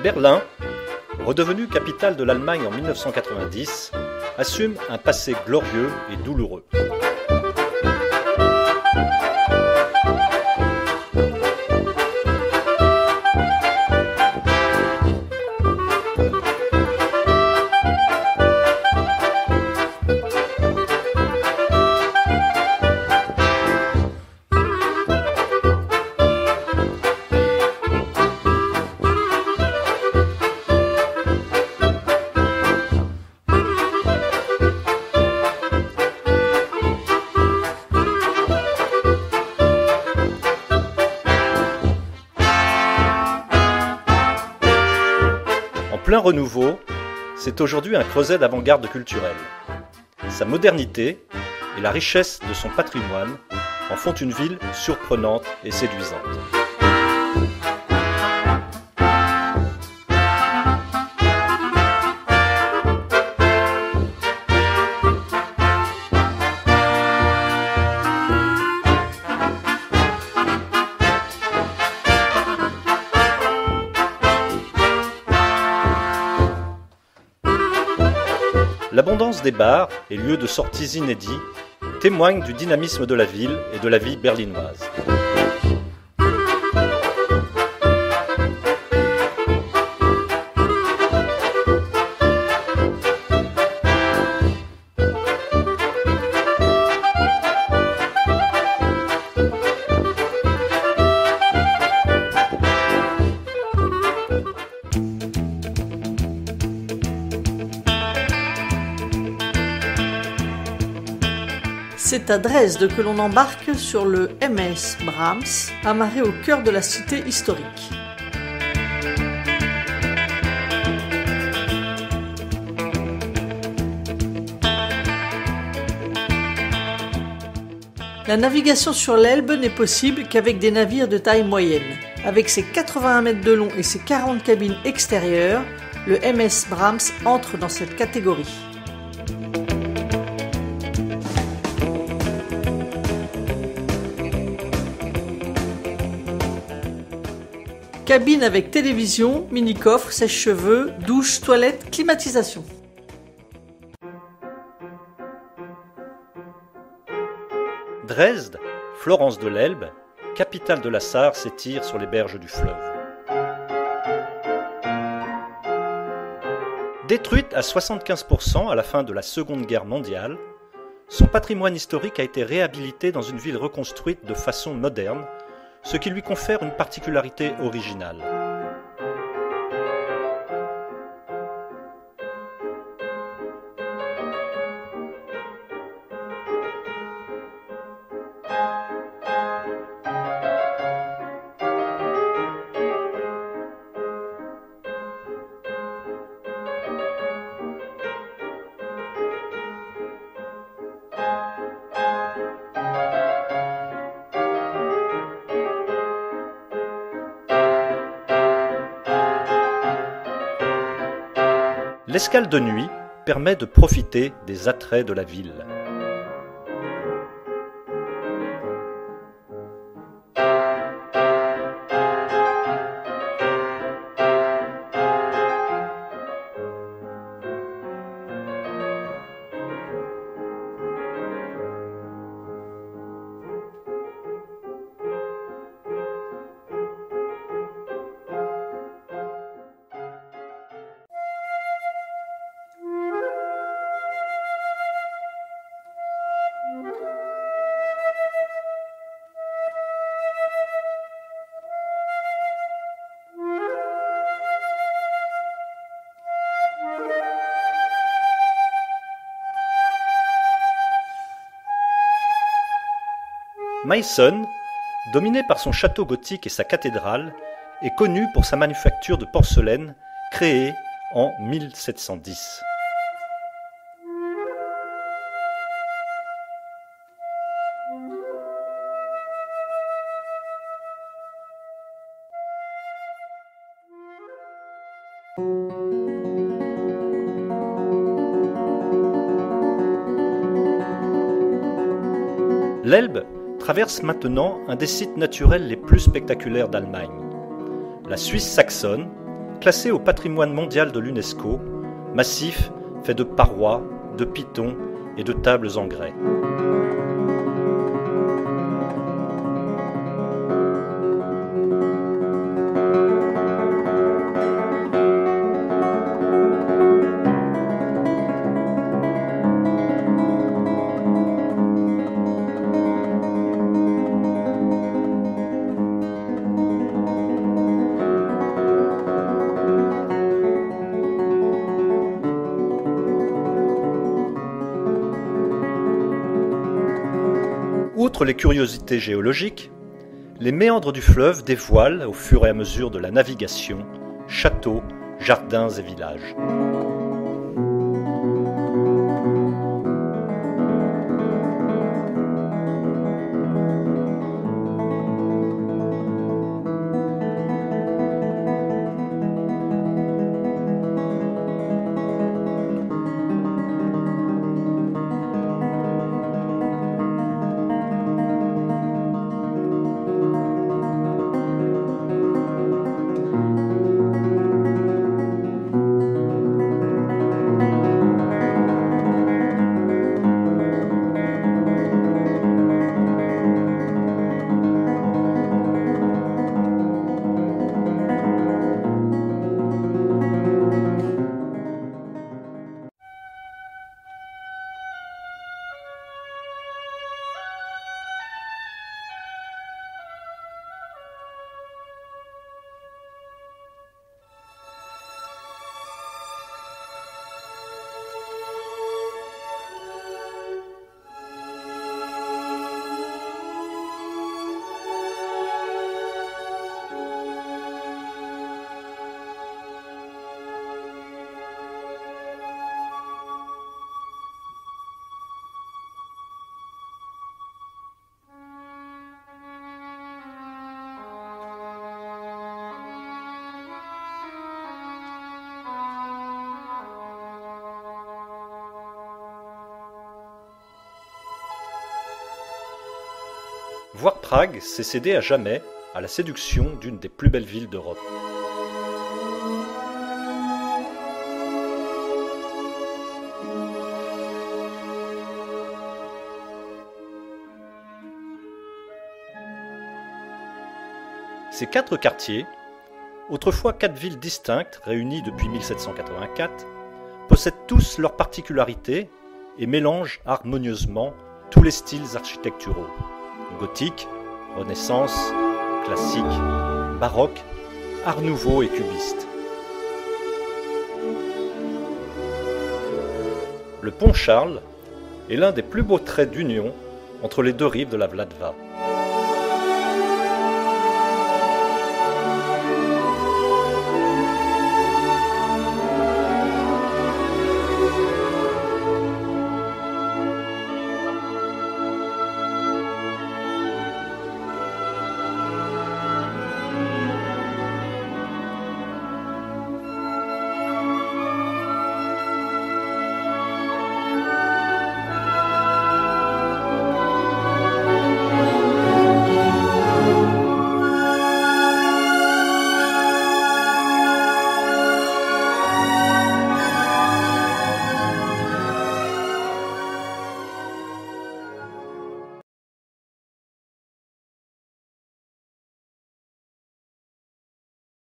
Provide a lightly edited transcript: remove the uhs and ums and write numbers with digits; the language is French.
Berlin, redevenue capitale de l'Allemagne en 1990, assume un passé glorieux et douloureux. Plein renouveau, c'est aujourd'hui un creuset d'avant-garde culturelle. Sa modernité et la richesse de son patrimoine en font une ville surprenante et séduisante. L'abondance des bars et lieux de sorties inédits témoigne du dynamisme de la ville et de la vie berlinoise. C'est à Dresde que l'on embarque sur le MS Brahms, amarré au cœur de la cité historique. La navigation sur l'Elbe n'est possible qu'avec des navires de taille moyenne. Avec ses 81 mètres de long et ses 40 cabines extérieures, le MS Brahms entre dans cette catégorie. Cabine avec télévision, mini-coffre, sèche-cheveux, douche, toilette, climatisation. Dresde, Florence de l'Elbe, capitale de la Sarre, s'étire sur les berges du fleuve. Détruite à 75% à la fin de la Seconde Guerre mondiale, son patrimoine historique a été réhabilité dans une ville reconstruite de façon moderne, ce qui lui confère une particularité originale. L'escale de nuit permet de profiter des attraits de la ville. Meissen, dominé par son château gothique et sa cathédrale, est connu pour sa manufacture de porcelaine créée en 1710. L'Elbe traverse maintenant un des sites naturels les plus spectaculaires d'Allemagne. La Suisse saxonne, classée au patrimoine mondial de l'UNESCO, massif fait de parois, de pitons et de tables en grès. Outre les curiosités géologiques, les méandres du fleuve dévoilent, au fur et à mesure de la navigation, châteaux, jardins et villages. Voir Prague, c'est céder à jamais à la séduction d'une des plus belles villes d'Europe. Ces 4 quartiers, autrefois 4 villes distinctes réunies depuis 1784, possèdent tous leurs particularités et mélangent harmonieusement tous les styles architecturaux. Gothique, Renaissance, classique, baroque, art nouveau et cubiste. Le pont Charles est l'un des plus beaux traits d'union entre les deux rives de la Vltava.